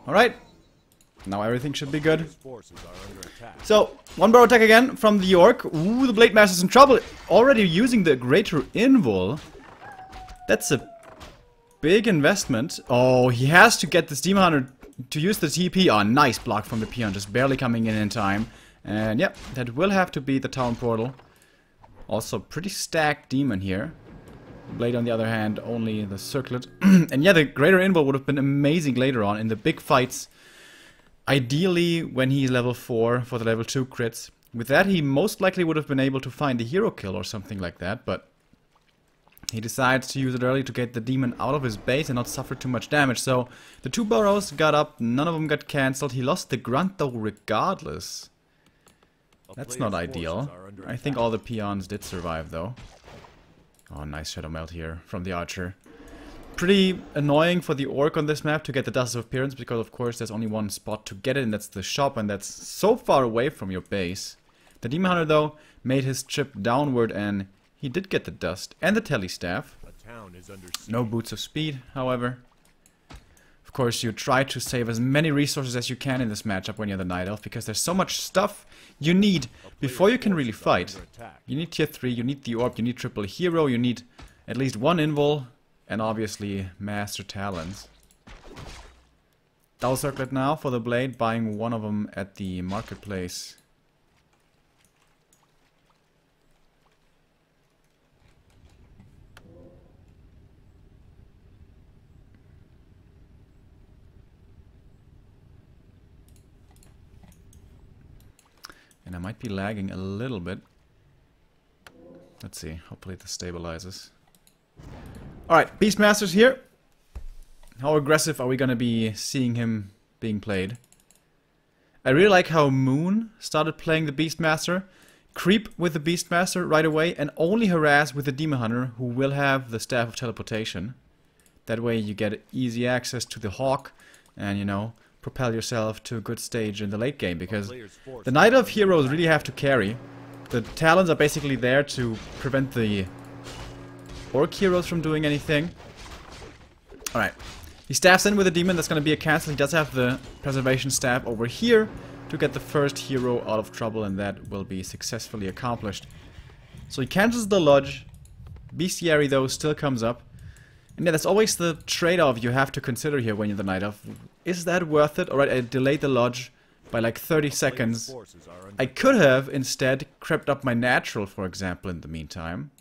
Alright. Now everything should be good. So, one barrel attack again from the York. Ooh, the Blade Master's in trouble. Already using the Greater Invul. That's a big investment. Oh, he has to get this Demon Hunter to use the TP. Oh, nice block from the Peon. Just barely coming in time. And yep, that will have to be the Town Portal. Also, pretty stacked Demon here. Blade, on the other hand, only the Circlet. And yeah, the Greater Invul would have been amazing later on in the big fights. Ideally, when he's level 4 for the level 2 crits. With that, he most likely would have been able to find a hero kill or something like that, but he decides to use it early to get the demon out of his base and not suffer too much damage. So, the 2 burrows got up, none of them got cancelled. He lost the grunt though regardless. That's not ideal. I think all the peons did survive though. Oh, nice Shadow Melt here from the Archer. Pretty annoying for the Orc on this map to get the Dust of Appearance, because of course there's only one spot to get it, and that's the shop, and that's so far away from your base. The Demon Hunter though made his trip downward, and he did get the Dust and the Tele Staff. No Boots of Speed, however. Of course, you try to save as many resources as you can in this matchup when you're the Night Elf, because there's so much stuff you need before you can really fight. You need tier 3, you need the Orb, you need triple hero, you need at least one Invul, and obviously Master Talons. Double Circlet now for the Blade, buying one of them at the marketplace. And I might be lagging a little bit. Let's see, hopefully this stabilizes. Alright, Beastmaster's here. How aggressive are we gonna be seeing him being played? I really like how Moon started playing the Beastmaster. Creep with the Beastmaster right away and only harass with the Demon Hunter, who will have the Staff of Teleportation. That way you get easy access to the Hawk and, you know, propel yourself to a good stage in the late game, because the Night Elf heroes really have to carry. The Talons are basically there to prevent the Orc heroes from doing anything. Alright. He staffs in with a demon. That's going to be a cancel. He does have the Preservation Staff over here to get the first hero out of trouble, and that will be successfully accomplished. So he cancels the Lodge. Bestiary, though, still comes up. And yeah, that's always the trade-off you have to consider here when you're the Night Elf. Is that worth it? Alright, I delayed the Lodge by like 30 seconds. I could have instead crept up my Natural, for example, in the meantime.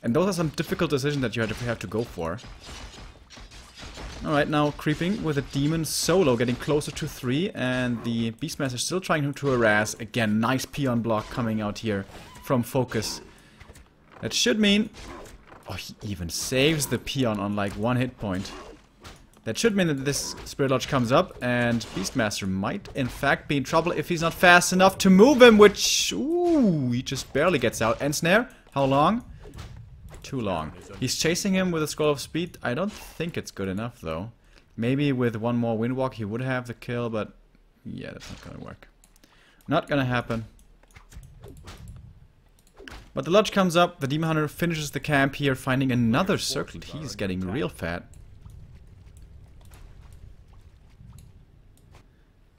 And those are some difficult decisions that you have to go for. Alright, now creeping with a Demon solo, getting closer to 3, and the Beastmaster still trying to harass. Again, nice Peon block coming out here from FoCuS. That should mean... Oh, he even saves the Peon on like 1 hit point. That should mean that this Spirit Lodge comes up, and Beastmaster might in fact be in trouble if he's not fast enough to move him, which... Ooh, he just barely gets out. End Snare? How long? Too long. He's chasing him with a Scroll of Speed. I don't think it's good enough, though. Maybe with one more Windwalk he would have the kill, but... Yeah, that's not gonna work. Not gonna happen. But the Lodge comes up, the Demon Hunter finishes the camp here, finding another Circlet. He's getting real fat.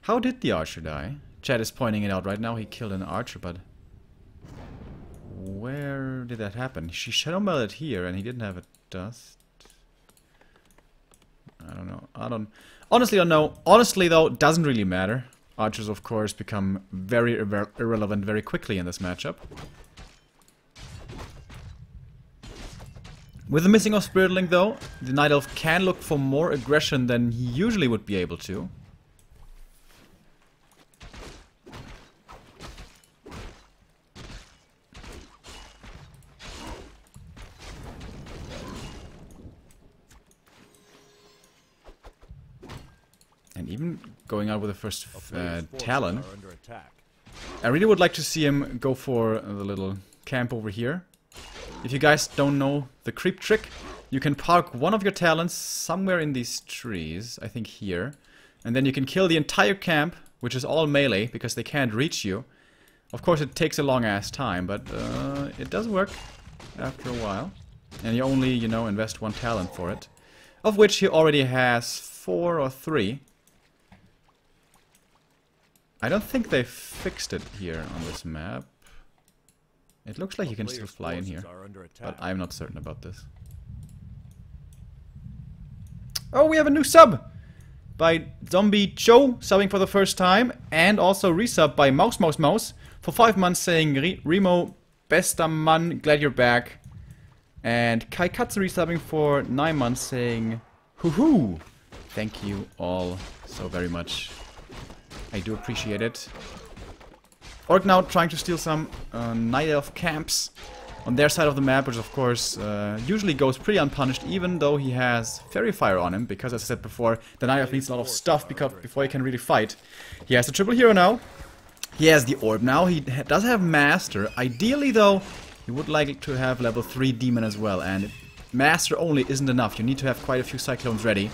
How did the Archer die? Chad is pointing it out right now. He killed an Archer, but... Where did that happen? She Shadow Melted here, and he didn't have a Dust. I don't know. Honestly, don't know. Honestly, though, doesn't really matter. Archers, of course, become very irrelevant very quickly in this matchup. With the missing of Spirit Link, though, the Night Elf can look for more aggression than he usually would be able to. And even going out with the first Talon. I really would like to see him go for the little camp over here. If you guys don't know the creep trick, you can park one of your talents somewhere in these trees, I think here. And then you can kill the entire camp, which is all melee, because they can't reach you. Of course it takes a long ass time, but it does work after a while. And you only, you know, invest one talent for it. Of which he already has 4 or 3. I don't think they fixed it here on this map. It looks like you can still fly in here, but I'm not certain about this. Oh, we have a new sub! By Zombie Joe, subbing for the first time, and also resub by Mouse for 5 months, saying Remo, bester Mann, glad you're back. And Kai Katsu resubbing for 9 months, saying hoo-hoo! Thank you all so very much. I do appreciate it. Orc now trying to steal some Night Elf camps on their side of the map, which of course usually goes pretty unpunished, even though he has Fairy Fire on him, because as I said before, the Night Elf needs a lot of stuff before he can really fight. He has the triple hero now. He has the orb now. He does have Master. Ideally though, he would like to have level 3 Demon as well, and Master only isn't enough. You need to have quite a few Cyclones ready.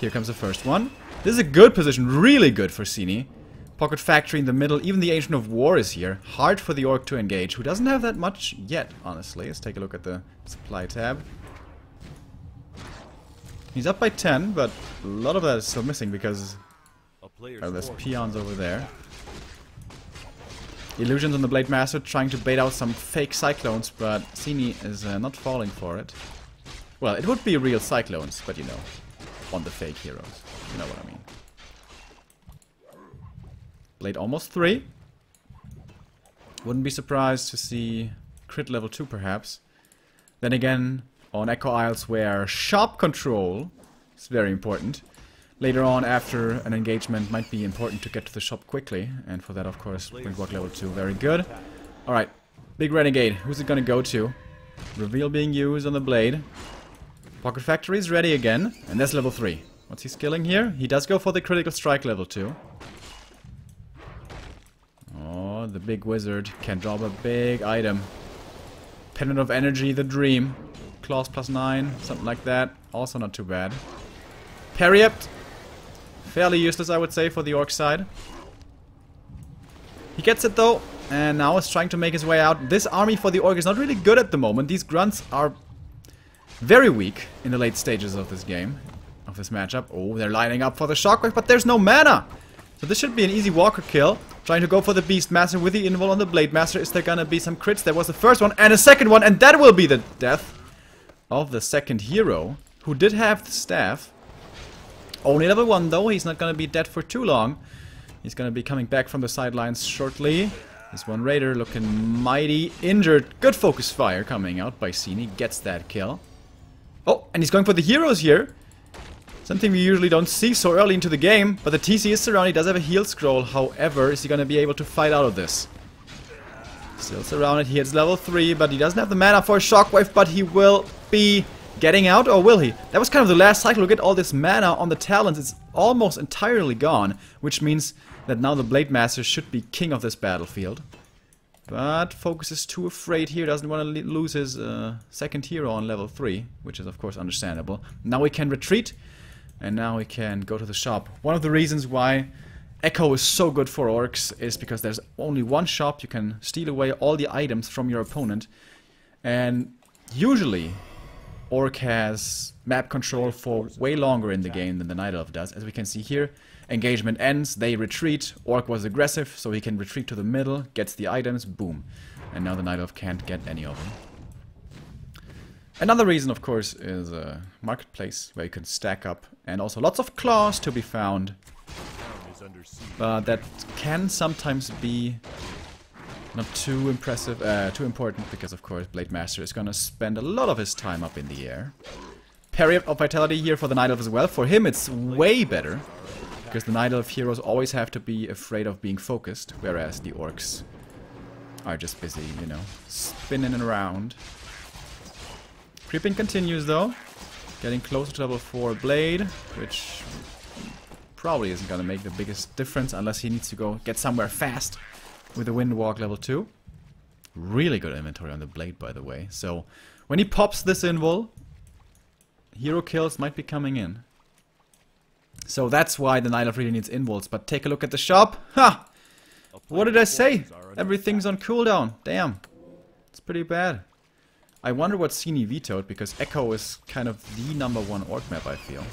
Here comes the first one. This is a good position, really good for Sini. Pocket Factory in the middle, even the Ancient of War is here. Hard for the Orc to engage, who doesn't have that much yet, honestly. Let's take a look at the supply tab. He's up by 10, but a lot of that is still missing because there's peons over there. Illusions on the Blade Master trying to bait out some fake Cyclones, but Sini is not falling for it. Well, it would be real Cyclones, but you know, on the fake heroes. You know what I mean. Blade almost 3. Wouldn't be surprised to see crit level 2 perhaps. Then again, on Echo Isles where sharp control is very important. Later on, after an engagement, might be important to get to the shop quickly. And for that, of course, Windwalk level 2. Very good. Alright, big Renegade. Who's it gonna go to? Reveal being used on the Blade. Pocket Factory is ready again. And that's level 3. What's he skilling here? He does go for the critical strike level 2. Oh, the big wizard can drop a big item. Pendant of Energy, the Dream. Claws +9, something like that. Also not too bad. Parry-up. Fairly useless, I would say, for the Orc side. He gets it though, and now is trying to make his way out. This army for the Orc is not really good at the moment. These grunts are very weak in the late stages of this game, of this matchup. Oh, they're lining up for the Shockwave, but there's no mana! So this should be an easy Walker kill. Trying to go for the Beast Master with the Invul on the Blade Master. Is there gonna be some crits? There was the first one and a second one, and that will be the death of the second hero, who did have the staff. Only level 1 though, he's not gonna be dead for too long. He's gonna be coming back from the sidelines shortly. This one Raider looking mighty injured. Good focus fire coming out by Sini, gets that kill. Oh, and he's going for the heroes here. Something we usually don't see so early into the game, but the TC is surrounded, he does have a heal scroll. However, is he gonna be able to fight out of this? Still surrounded, he hits level 3, but he doesn't have the mana for a Shockwave, but he will be getting out, or will he? That was kind of the last cycle. Look at all this mana on the talents. It's almost entirely gone, which means that now the Blade Master should be king of this battlefield. But FoCuS is too afraid here, doesn't want to lose his second hero on level 3, which is of course understandable. Now he can retreat, and now he can go to the shop. One of the reasons why Echo is so good for Orcs is because there's only one shop. You can steal away all the items from your opponent, and usually Orc has map control for way longer in the game than the Night Elf does. As we can see here, engagement ends, they retreat. Orc was aggressive, so he can retreat to the middle, gets the items, boom. And now the Night Elf can't get any of them. Another reason, of course, is a marketplace where you can stack up, and also lots of claws to be found. But that can sometimes be not too impressive, too important, because of course Blade Master is gonna spend a lot of his time up in the air. Parry of Vitality here for the Night Elf as well. For him it's way better, because the Night Elf heroes always have to be afraid of being focused, whereas the Orcs are just busy, you know, spinning around. Creeping continues though, getting closer to level 4 Blade, which probably isn't gonna make the biggest difference unless he needs to go get somewhere fast. with the Windwalk level 2. Really good inventory on the blade, by the way. So when he pops this invul, hero kills might be coming in. So that's why the Night Elf really needs invuls. But take a look at the shop. Ha! What did I say? Everything's on cooldown. Damn. It's pretty bad. I wonder what Sini vetoed, because Echo is kind of the #1 orc map, I feel.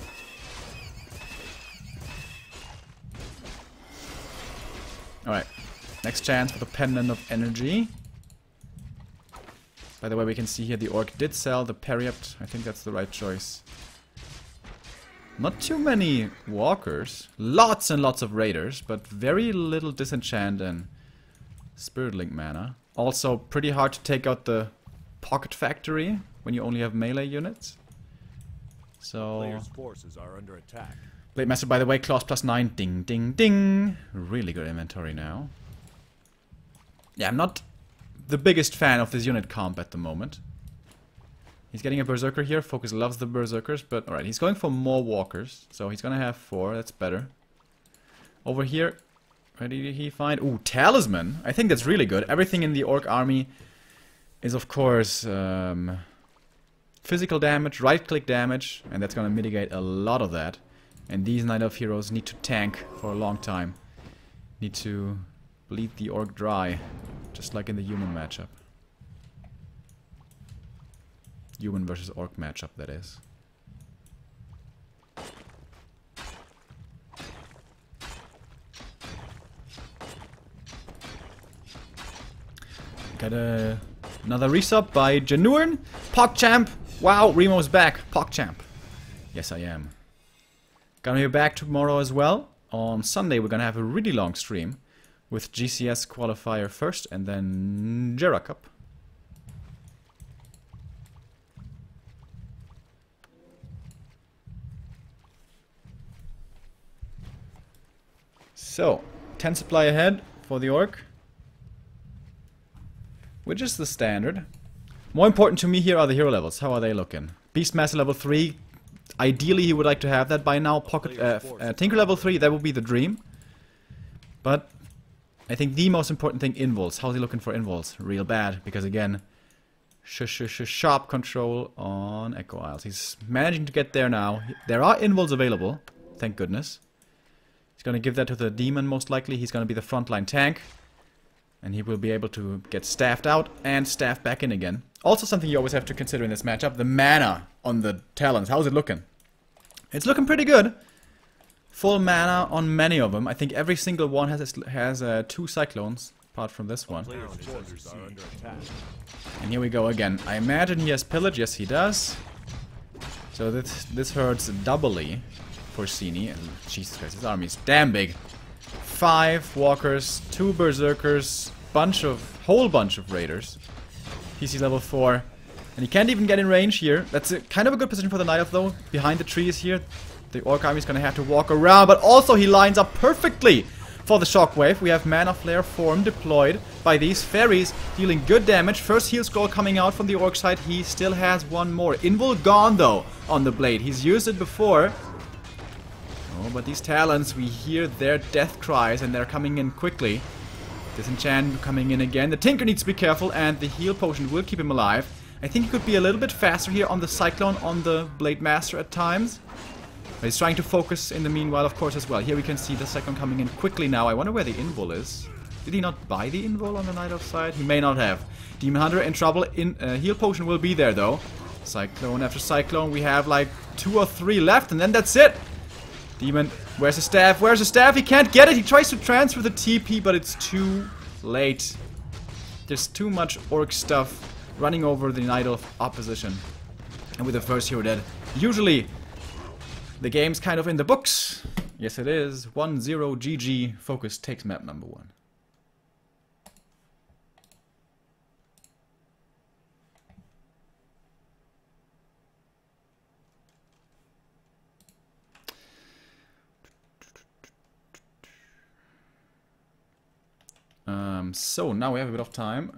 Alright. Next chance for the Pendant of Energy. By the way, we can see here the orc did sell the Periapt. I think that's the right choice. Not too many walkers. Lots and lots of raiders, but very little disenchant and Spirit Link mana. Also pretty hard to take out the Pocket Factory when you only have melee units. So Players' forces are under attack. Blade Master, by the way, claws +9. Ding, ding, ding. Really good inventory now. Yeah, I'm not the biggest fan of this unit comp at the moment. He's getting a Berserker here. FoCuS loves the Berserkers, but alright, he's going for more Walkers. So he's gonna have 4, that's better. Over here, what did he find? Ooh, Talisman. I think that's really good. Everything in the Orc army is, of course, physical damage, right-click damage, and that's gonna mitigate a lot of that. And these Night Elf heroes need to tank for a long time. Need to bleed the Orc dry, just like in the human matchup. Human versus Orc matchup, that is. Got another resub by Janurn. PogChamp! Wow, Remo's back. PogChamp. Yes, I am. Gonna be back tomorrow as well. On Sunday, we're gonna have a really long stream with GCS Qualifier first and then Jera Cup. So, 10 supply ahead for the Orc, which is the standard. More important to me here are the hero levels. How are they looking? Beastmaster level 3. Ideally, he would like to have that by now. Tinker level 3, that would be the dream. But I think the most important thing, invuls. How's he looking for invuls? Real bad, because again, sharp control on Echo Isles. He's managing to get there now. There are invuls available, thank goodness. He's going to give that to the demon, most likely. He's going to be the frontline tank. And he will be able to get staffed out and staffed back in again. Also something you always have to consider in this matchup, the mana on the talents. How's it looking? It's looking pretty good. Full mana on many of them. I think every single one has 2 cyclones, apart from this one. And here we go again. I imagine he has pillage. Yes, he does. So this hurts doubly for Sini. And Jesus Christ, his army is damn big. 5 walkers, 2 berserkers, whole bunch of raiders. PC level 4. And he can't even get in range here. That's kind of a good position for the Night Elf though. Behind the trees here. The Orc army is going to have to walk around. But also he lines up perfectly for the shockwave. We have Mana Flare form deployed by these fairies, dealing good damage. First heal scroll coming out from the Orc side. He still has one more. Invul gone though on the blade. He's used it before. Oh, but these talents, we hear their death cries and they're coming in quickly. Disenchant coming in again. The Tinker needs to be careful and the heal potion will keep him alive. I think he could be a little bit faster here on the Cyclone, on the Blade Master at times. But he's trying to focus in the meanwhile, of course, as well. Here we can see the Cyclone coming in quickly now. I wonder where the Invul is. Did he not buy the Invul on the Night Elf side? He may not have. Demon Hunter in trouble. Heal potion will be there though. Cyclone after Cyclone. We have like 2 or 3 left and then that's it. Demon, where's the staff? Where's the staff? He can't get it. He tries to transfer the TP, but it's too late. There's too much Orc stuff running over the Night Elf opposition. And with the first hero dead, usually the game's kind of in the books. Yes, it is. 1-0 GG. FoCuS takes map number 1. So now we have a bit of time.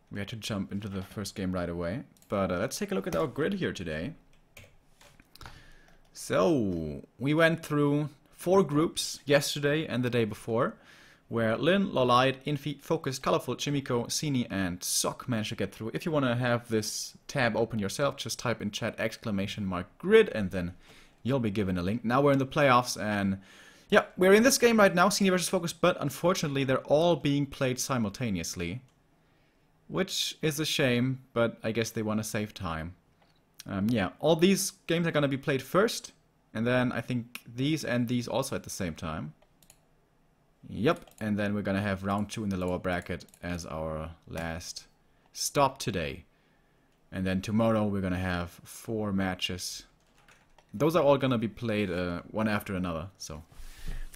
We had to jump into the first game right away. But let's take a look at our grid here today. So we went through 4 groups yesterday and the day before. where Lin, Lolite, Infi, FoCuS, Colorful, Chimico, Sini, and Sok managed to get through. If you want to have this tab open yourself, just type in chat !grid, and then you'll be given a link. Now we're in the playoffs, and yeah, we're in this game right now, Sini versus FoCuS, but unfortunately they're all being played simultaneously, which is a shame, but I guess they want to save time. Yeah, all these games are going to be played first, and then I think these and these also at the same time. Yep, and then we're gonna have round 2 in the lower bracket as our last stop today. And then tomorrow we're gonna have 4 matches. Those are all gonna be played one after another, so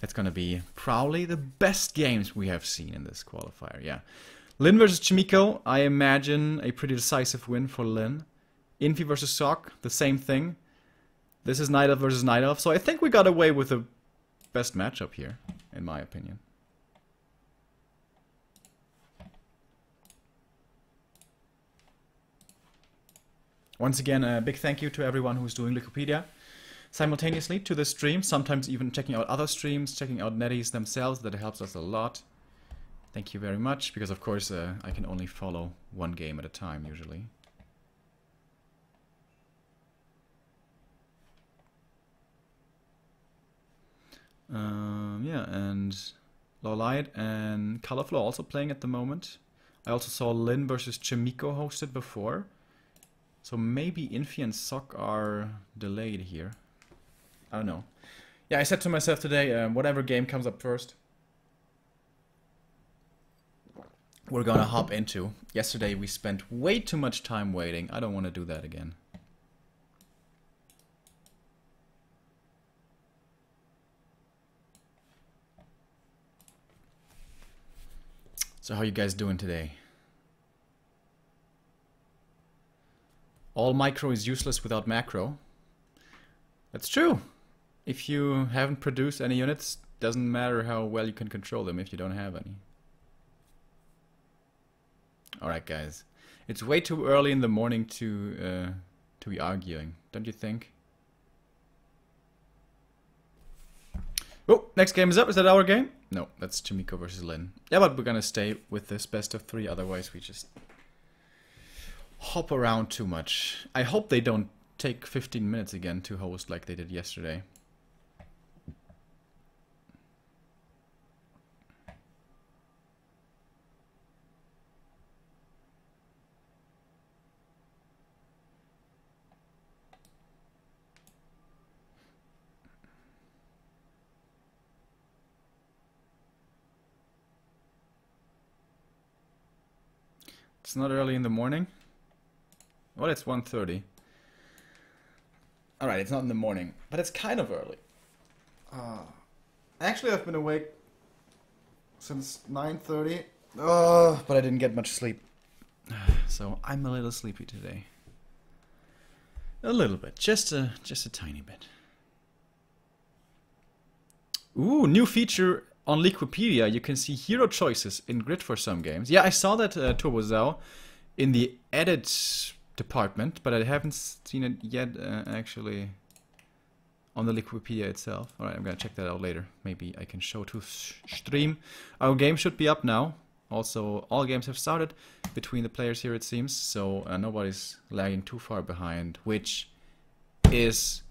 that's gonna be probably the best games we have seen in this qualifier, yeah. Lin versus Chimico, I imagine a pretty decisive win for Lin. Infi versus Sok, the same thing. This is Night Elf versus Night Elf, so I think we got away with the best matchup here, in my opinion. Once again, a big thank you to everyone who's doing Wikipedia simultaneously to this stream, sometimes even checking out other streams, checking out netties themselves. That helps us a lot. Thank you very much, because of course I can only follow one game at a time usually. Yeah, and Lolite and Colorful are also playing at the moment. I also saw Lin versus Chimico hosted before. So maybe Infi and Sok are delayed here. I don't know. Yeah, I said to myself today, whatever game comes up first, we're gonna hop into. Yesterday we spent way too much time waiting. I don't want to do that again. So how you guys doing today? All micro is useless without macro. That's true. If you haven't produced any units, doesn't matter how well you can control them if you don't have any. Alright guys. It's way too early in the morning to be arguing, don't you think? Oh, next game is up. Is that our game? No, that's Chimico versus Lin. Yeah, but we're gonna stay with this best of 3, otherwise we just hop around too much. I hope they don't take 15 minutes again to host like they did yesterday. It's not early in the morning. Well, it's 1:30. Alright, it's not in the morning, but it's kind of early. Actually, I've been awake since 9:30. But I didn't get much sleep. So I'm a little sleepy today. A little bit, just a tiny bit. Ooh, new feature on Liquipedia. You can see hero choices in grid for some games. Yeah, I saw that TurboZao in the edit department, but I haven't seen it yet actually on the Liquipedia itself. Alright, I'm gonna check that out later. Maybe I can show to stream. Our game should be up now. Also, all games have started between the players here, it seems, so nobody's lagging too far behind, which is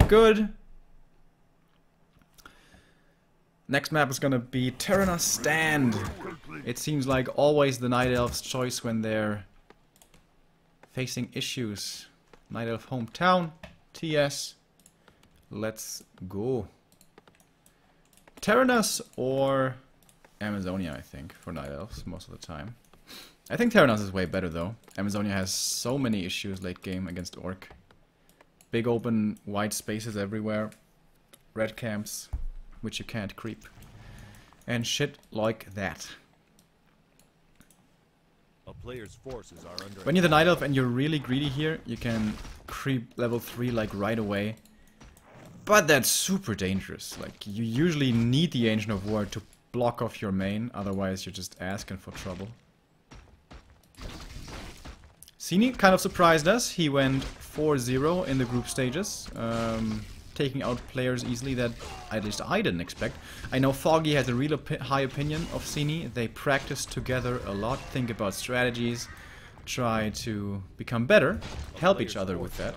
good. Next map is gonna be Terenas Stand. It seems like always the Night Elf's choice when they're facing issues. Night Elf hometown, TS. Let's go. Terenas or Amazonia, I think, for Night Elves most of the time. I think Terenas is way better though. Amazonia has so many issues late game against Orc. Big open wide spaces everywhere. Red camps, which you can't creep. And shit like that. A player's forces are under When you're the Night Elf and you're really greedy here, you can creep level 3 like right away. But that's super dangerous. Like, you usually need the Ancient of War to block off your main, otherwise you're just asking for trouble. Sini kind of surprised us. He went 4-0 in the group stages, taking out players easily that at least I didn't expect. I know Foggy has a real high opinion of Sini. They practice together a lot, think about strategies, try to become better, help each other with that.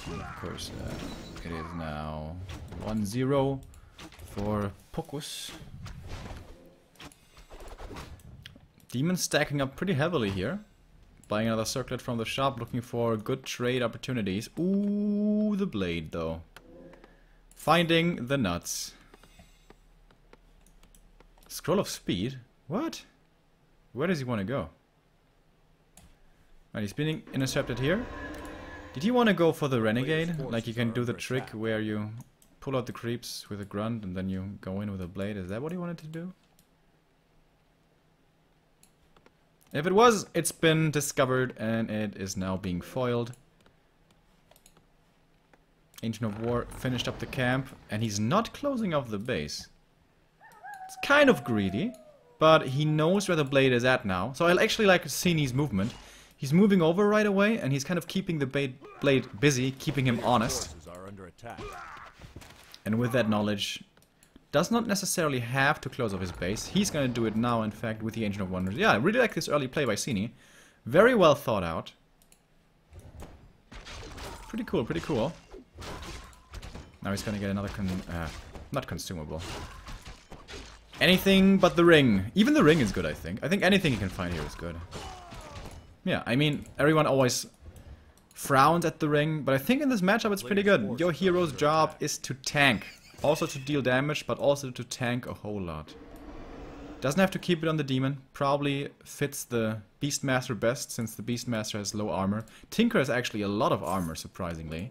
And of course, it is now 1-0 for FoCuS. Demon stacking up pretty heavily here. Buying another circlet from the shop, looking for good trade opportunities. Ooh, the blade though. Finding the nuts. Scroll of speed? What? Where does he want to go? Right, he's being intercepted here. Did he want to go for the renegade? Like you can do the trick where you pull out the creeps with a grunt and then you go in with a blade. Is that what he wanted to do? If it was, it's been discovered and it is now being foiled. Ancient of War finished up the camp and he's not closing off the base. It's kind of greedy, but he knows where the blade is at now. So I actually like Sini's movement. He's moving over right away and he's kind of keeping the blade busy, keeping him honest. And with that knowledge, does not necessarily have to close off his base. He's going to do it now, in fact, with the Ancient of Wonders. Yeah, I really like this early play by Sini. Very well thought out. Pretty cool, pretty cool. Now he's going to get another not consumable. Anything but the ring. Even the ring is good, I think. I think anything he can find here is good. Yeah, I mean, everyone always frowns at the ring, but I think in this matchup it's pretty good. Your hero's job is to tank. Also to deal damage, but also to tank a whole lot. Doesn't have to keep it on the demon. Probably fits the Beastmaster best, since the Beastmaster has low armor. Tinker has actually a lot of armor, surprisingly.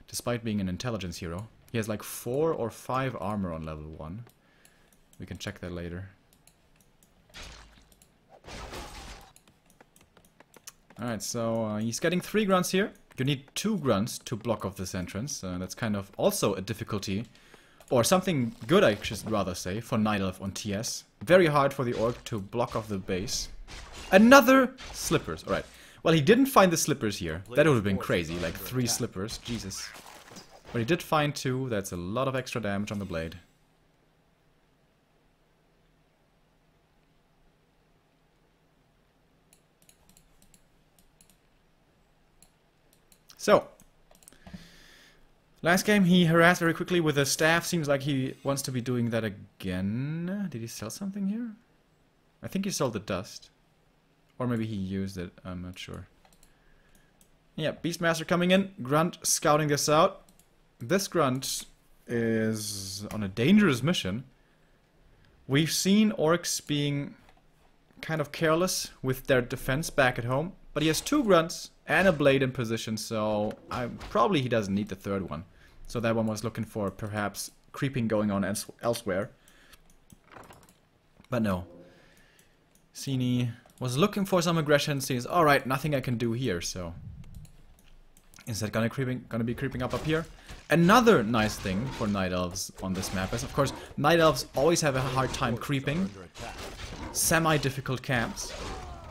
Despite being an intelligence hero. He has like 4 or 5 armor on level 1. We can check that later. Alright, so he's getting 3 grunts here. You need 2 grunts to block off this entrance. That's kind of also a difficulty. Or something good, I should rather say, for Night Elf on TS. Very hard for the Orc to block off the base. Another slippers. Alright. Well, he didn't find the slippers here. That would have been crazy. Like 3 slippers. Jesus. But he did find 2. That's a lot of extra damage on the blade. So, last game he harassed very quickly with a staff. Seems like he wants to be doing that again. Did he sell something here? I think he sold the dust. Or maybe he used it. I'm not sure. Yeah, Beastmaster coming in. Grunt scouting this out. This Grunt is on a dangerous mission. We've seen Orcs being kind of careless with their defense back at home. But he has 2 grunts and a blade in position, so probably he doesn't need the 3rd one. So that one was looking for perhaps creeping going on elsewhere. But no. Sini was looking for some aggression, sees, alright, nothing I can do here, so... Instead gonna be creeping up here. Another nice thing for Night Elves on this map is, of course, Night Elves always have a hard time creeping semi-difficult camps.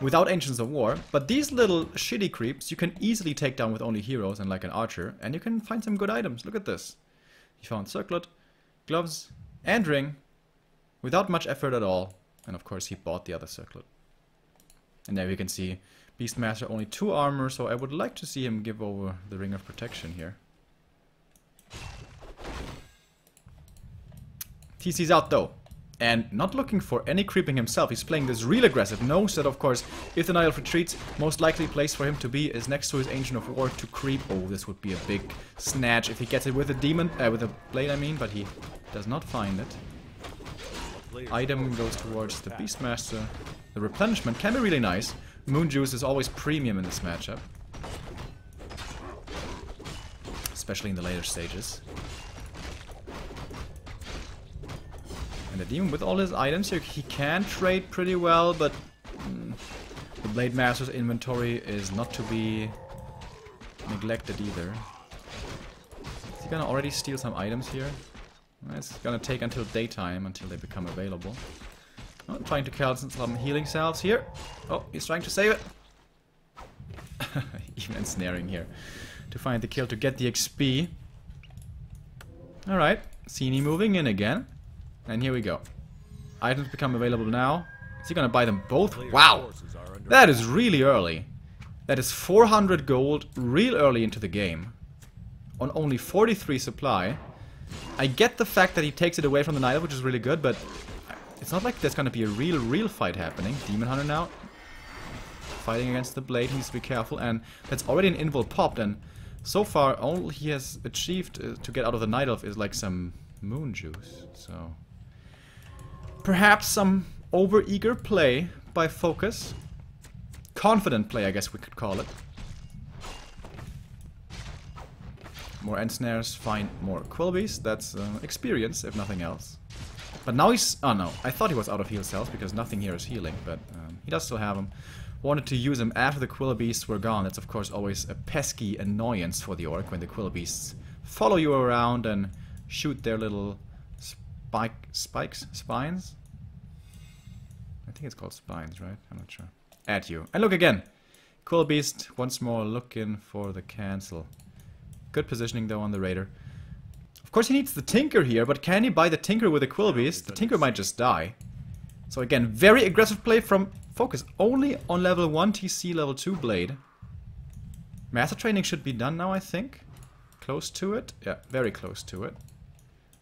Without Ancients of War, but these little shitty creeps you can easily take down with only heroes and like an archer, and you can find some good items. Look at this. He found circlet, gloves, and ring, without much effort at all, and of course he bought the other circlet. And there you can see Beastmaster only 2 armor, so I would like to see him give over the Ring of Protection here. TC's out though. And not looking for any creeping himself. He's playing this real aggressive. Knows that, of course, if the Night Elf retreats, most likely place for him to be is next to his Ancient of War to creep. Oh, this would be a big snatch if he gets it with a demon, with a blade, I mean, but he does not find it. Item goes towards the Beastmaster. The replenishment can be really nice. Moon Juice is always premium in this matchup. Especially in the later stages. And the demon with all his items here, he can trade pretty well, but the Blade Master's inventory is not to be neglected either. Is he gonna already steal some items here? It's gonna take until daytime until they become available. Oh, trying to kill some healing salves here. Oh, he's trying to save it. Even ensnaring here. to find the kill to get the XP. Alright, Sini moving in again. And here we go. Items become available now. Is he gonna buy them both? Wow! That is really early. That is 400 gold real early into the game. On only 43 supply. I get the fact that he takes it away from the Night, which is really good, but it's not like there's gonna be a real fight happening. Demon Hunter now. Fighting against the Blade, he needs to be careful, and that's already an invul popped, and so far all he has achieved to get out of the Night Elf is like some moon juice, so... Perhaps some over-eager play by FoCuS. Confident play, I guess we could call it. More end snares, find more Quilbies. That's experience, if nothing else. But now he's... Oh no, I thought he was out of heal cells because nothing here is healing, but he does still have them. Wanted to use them after the Quilbies were gone. That's of course always a pesky annoyance for the Orc when the Quilbies follow you around and shoot their little spines? I think it's called spines, right? I'm not sure. At you. And look again! Quilbeast once more looking for the cancel. Good positioning though on the Raider. Of course he needs the Tinker here, but can he buy the Tinker with the Quilbeast? The Tinker might just die. So again, very aggressive play from FoCuS. Only on level 1 TC, level 2 Blade. Master training should be done now, I think. Close to it. Yeah, very close to it.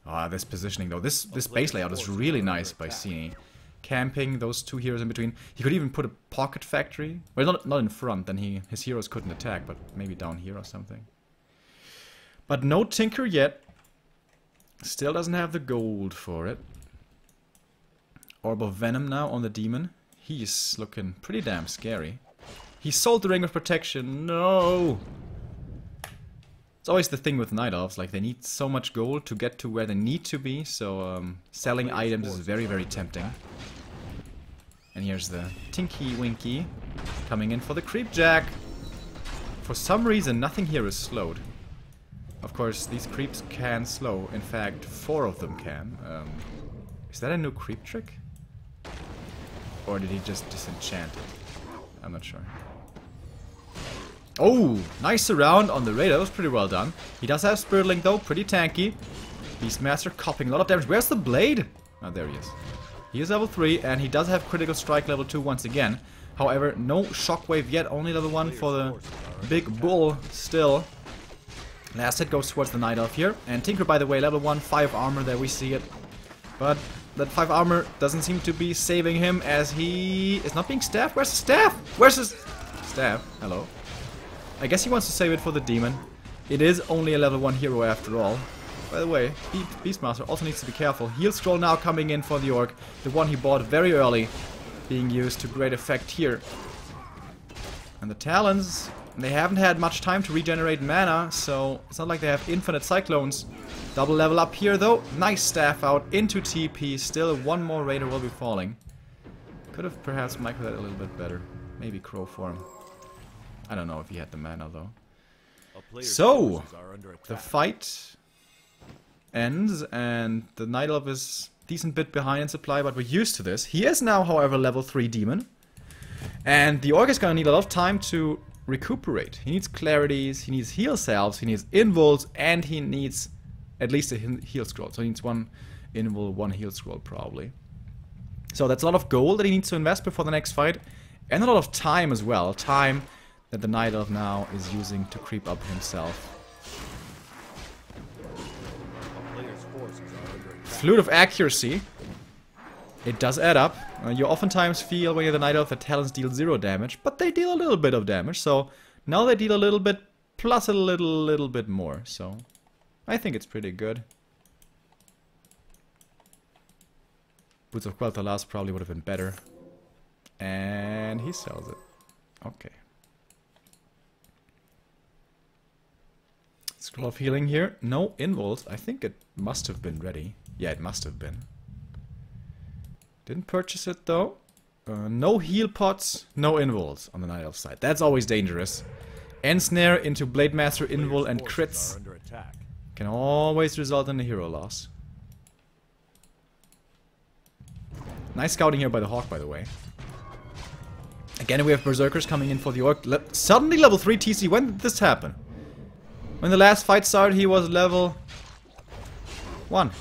Ah, this positioning though. This base layout is really nice by Sini. Camping those two heroes in between. He could even put a pocket factory. Well, not in front, then his heroes couldn't attack, but maybe down here or something. But no Tinker yet. Still doesn't have the gold for it. Orb of Venom now on the Demon. He's looking pretty damn scary. He sold the Ring of Protection. No! It's always the thing with Night Elves. Like, they need so much gold to get to where they need to be. So, selling items is very, very tempting. And here's the Tinky Winky coming in for the Creep Jack. For some reason, nothing here is slowed. Of course, these creeps can slow. In fact, 4 of them can. Is that a new creep trick? Or did he just disenchant it? I'm not sure. Oh, nice surround on the Raider. That was pretty well done. He does have Spirit Link though, pretty tanky. Beastmaster copping a lot of damage. Where's the Blade? Oh, there he is. He is level 3 and he does have Critical Strike level 2 once again. However, no Shockwave yet, only level 1 for the big bull still. Last hit goes towards the Night Elf here. And Tinker, by the way, level 1, 5 armor, there we see it. But that 5 armor doesn't seem to be saving him as he is not being staffed. Where's the staff? Where's his staff? Hello. I guess he wants to save it for the Demon. It is only a level 1 hero after all. By the way, Beastmaster also needs to be careful. Heal Scroll now coming in for the Orc. The one he bought very early, being used to great effect here. And the Talons, they haven't had much time to regenerate mana, so it's not like they have infinite Cyclones. Double level up here though. Nice staff out into TP. Still one more Raider will be falling. Could have perhaps micro that a little bit better. Maybe Crow form. I don't know if he had the mana though. So, the fight ends and the Night Elf is a decent bit behind in supply, but we're used to this. He is now, however, level 3 Demon. And the Orc is gonna need a lot of time to recuperate. He needs clarities, he needs heal salves, he needs invuls, and he needs at least a heal scroll. So he needs 1 invul, 1 heal scroll probably. So that's a lot of gold that he needs to invest before the next fight. And a lot of time as well. Time that the Night Elf now is using to creep up himself. Flute of Accuracy. It does add up. You oftentimes feel when you're the Night Elf that talents deal 0 damage, but they deal a little bit of damage. So now they deal a little bit plus a little bit more. So I think it's pretty good. Boots of Quel'Thalas probably would have been better. And he sells it. Okay. Scroll of Healing here. No invuls. I think it must have been ready. Yeah, it must have been. Didn't purchase it though. No heal pots, no invuls on the Night Elf side. That's always dangerous. Ensnare into Blade Master, invul, and crits can always result in a hero loss. Nice scouting here by the Hawk, by the way. Again, we have Berserkers coming in for the Orc. Suddenly level 3 TC. When did this happen? When the last fight started, he was level 1.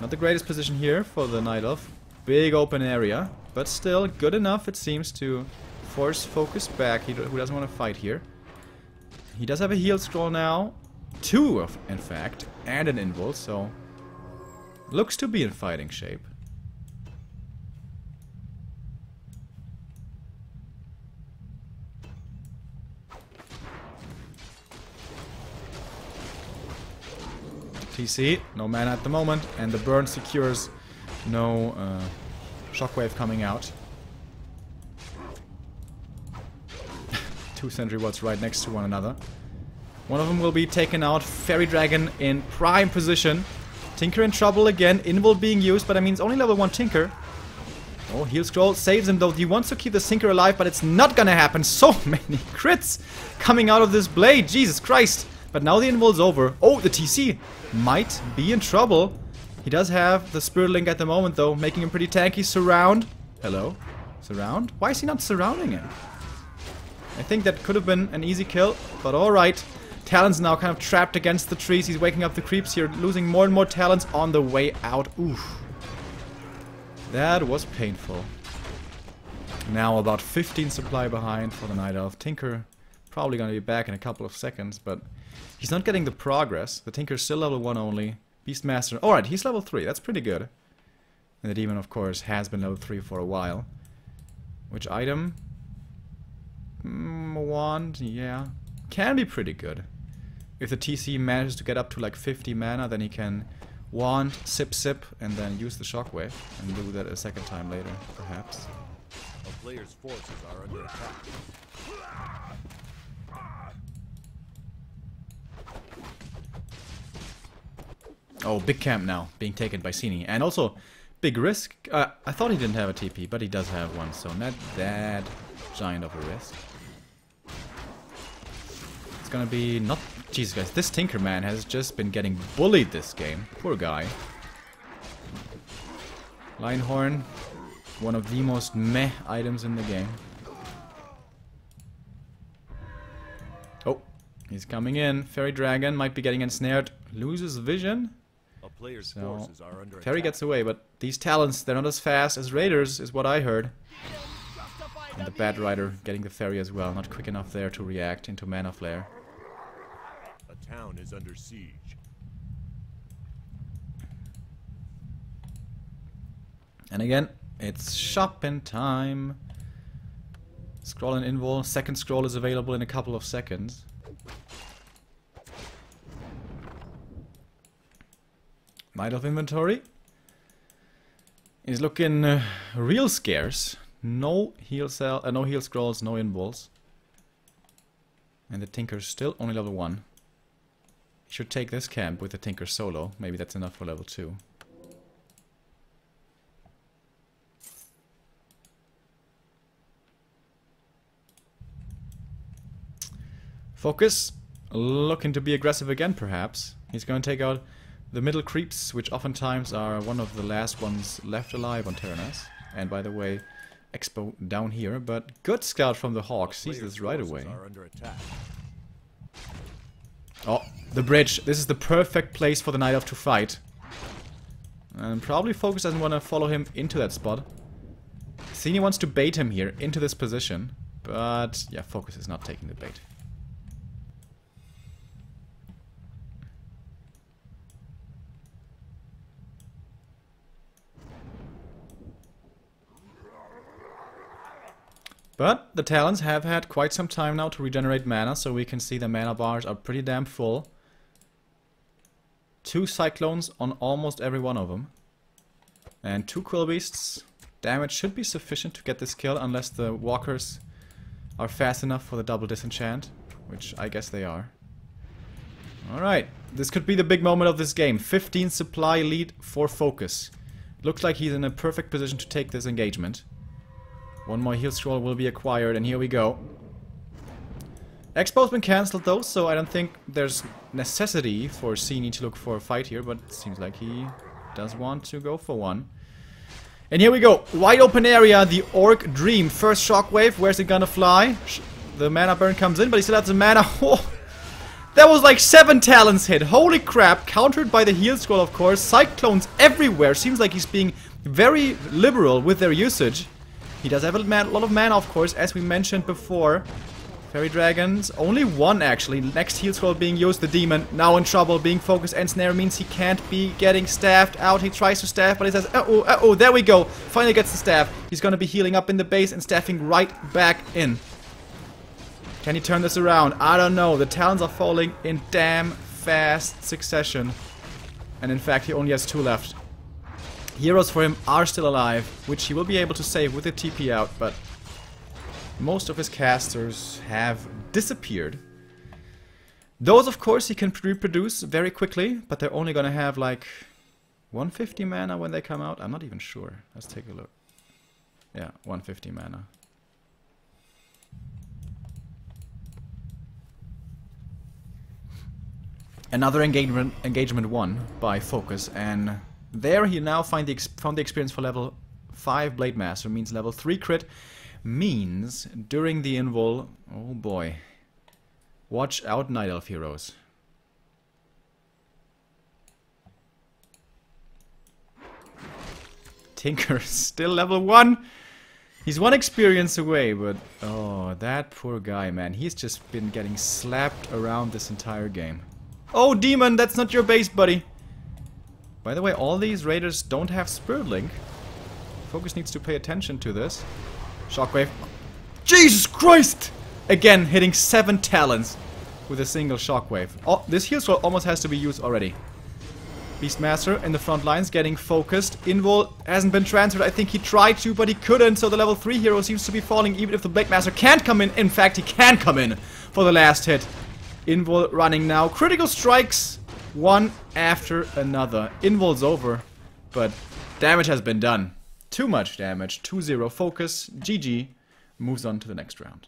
Not the greatest position here for the Night Elf. Big open area, but still good enough, it seems, to force FoCuS back. Who doesn't want to fight here? He does have a heal scroll now. 2, in fact, and an invul, so looks to be in fighting shape. TC, no mana at the moment, and the burn secures no shockwave coming out. 2 sentry wards right next to one another. One of them will be taken out. Fairy Dragon in prime position. Tinker in trouble again. Invul being used, but that means only level 1 Tinker. Oh, heal scroll saves him though. He wants to keep the Tinker alive, but it's not gonna happen. So many crits coming out of this blade. Jesus Christ. But now the invul's over. Oh, the TC might be in trouble. He does have the Spirit Link at the moment though, making him pretty tanky. Surround. Hello? Surround? Why is he not surrounding him? I think that could have been an easy kill, but alright. Talon's now kind of trapped against the trees. He's waking up the creeps here, losing more and more talents on the way out. Oof. That was painful. Now about 15 supply behind for the Night Elf. Tinker probably gonna be back in a couple of seconds, but he's not getting the progress. The Tinker's still level 1 only. Beastmaster. Alright, he's level 3. That's pretty good. And the Demon, of course, has been level 3 for a while. Which item? Wand, yeah. Can be pretty good. If the TC manages to get up to like 50 mana, then he can wand, sip, and then use the shockwave. And do that a second time later, perhaps. A player's forces are under attack. Oh, big camp now, being taken by Sini. And also, big risk. I thought he didn't have a TP, but he does have one, so not that giant of a risk. It's gonna be not... Jesus guys, this Tinker man has just been getting bullied this game. Poor guy. Linehorn, one of the most meh items in the game. Oh, he's coming in. Fairy Dragon might be getting ensnared. Loses vision. A player's forces are under Fairy attack. gets away, but these talents, they're not as fast as Raiders, is what I heard. And the Bad Rider getting the Fairy as well. Not quick enough there to react into Mana Flare. A town is under siege. And again, it's shopping time. Scroll and invul. Second scroll is available in a couple of seconds. Night of inventory is looking real scarce. No heal cell, no heal scrolls, no invuls. And the Tinker's still only level 1. Should take this camp with the Tinker solo. Maybe that's enough for level 2. FoCuS looking to be aggressive again, perhaps. He's going to take out the middle creeps, which oftentimes are one of the last ones left alive on Terenas. And by the way, Expo down here, but good scout from the Hawk, sees this right away. Oh, the bridge. This is the perfect place for the Night Elf to fight. And probably FoCuS doesn't want to follow him into that spot. Sini wants to bait him here into this position, but yeah, FoCuS is not taking the bait. But the Talons have had quite some time now to regenerate mana, so we can see the mana bars are pretty damn full. 2 Cyclones on almost every one of them. And 2 Quill Beasts. Damage should be sufficient to get this kill, unless the Walkers are fast enough for the double disenchant, which I guess they are. Alright, this could be the big moment of this game. 15 supply lead for FoCuS. Looks like he's in a perfect position to take this engagement. One more heal scroll will be acquired, and here we go. Expo's been cancelled though, so I don't think there's necessity for Sini to look for a fight here, but it seems like he does want to go for one. And here we go. Wide open area, the Orc Dream. First shockwave, where's it gonna fly? The mana burn comes in, but he still has the mana. Oh, That was like 7 talents hit. Holy crap. Countered by the heal scroll, of course. Cyclones everywhere. Seems like he's being very liberal with their usage. He does have a lot of mana, of course, as we mentioned before. Fairy Dragons. Only one, actually. Next heal scroll being used. The Demon now in trouble. Being focused and snare means he can't be getting staffed out. He tries to staff, but he says, uh-oh, uh-oh, there we go. Finally gets the staff. He's gonna be healing up in the base and staffing right back in. Can he turn this around? I don't know. The talents are falling in damn fast succession. And in fact, he only has 2 left. Heroes for him are still alive, which he will be able to save with the TP out, but most of his casters have disappeared. Those, of course, he can reproduce very quickly, but they're only gonna have like 150 mana when they come out. I'm not even sure. Let's take a look. Yeah, 150 mana. Another engagement 1 by FoCuS, and there he now found the experience for level 5 Blade Master, means level 3 crit, means during the invul, oh boy, watch out Night Elf heroes. Tinker still level 1. He's 1 experience away, but oh, that poor guy, man, he's just been getting slapped around this entire game. Oh, Demon, that's not your base, buddy. By the way, all these raiders don't have Spirit Link. FoCuS needs to pay attention to this. Shockwave. Jesus Christ! Again, hitting 7 talents with a single Shockwave. Oh, this heal scroll almost has to be used already. Beastmaster in the front lines, getting focused. Invul hasn't been transferred. I think he tried to, but he couldn't. So the level 3 hero seems to be falling, even if the Blade Master can't come in. In fact, he can come in for the last hit. Invul running now. Critical strikes, one after another. Invul's over, but damage has been done. Too much damage. 2-0 FoCuS. GG. Moves on to the next round.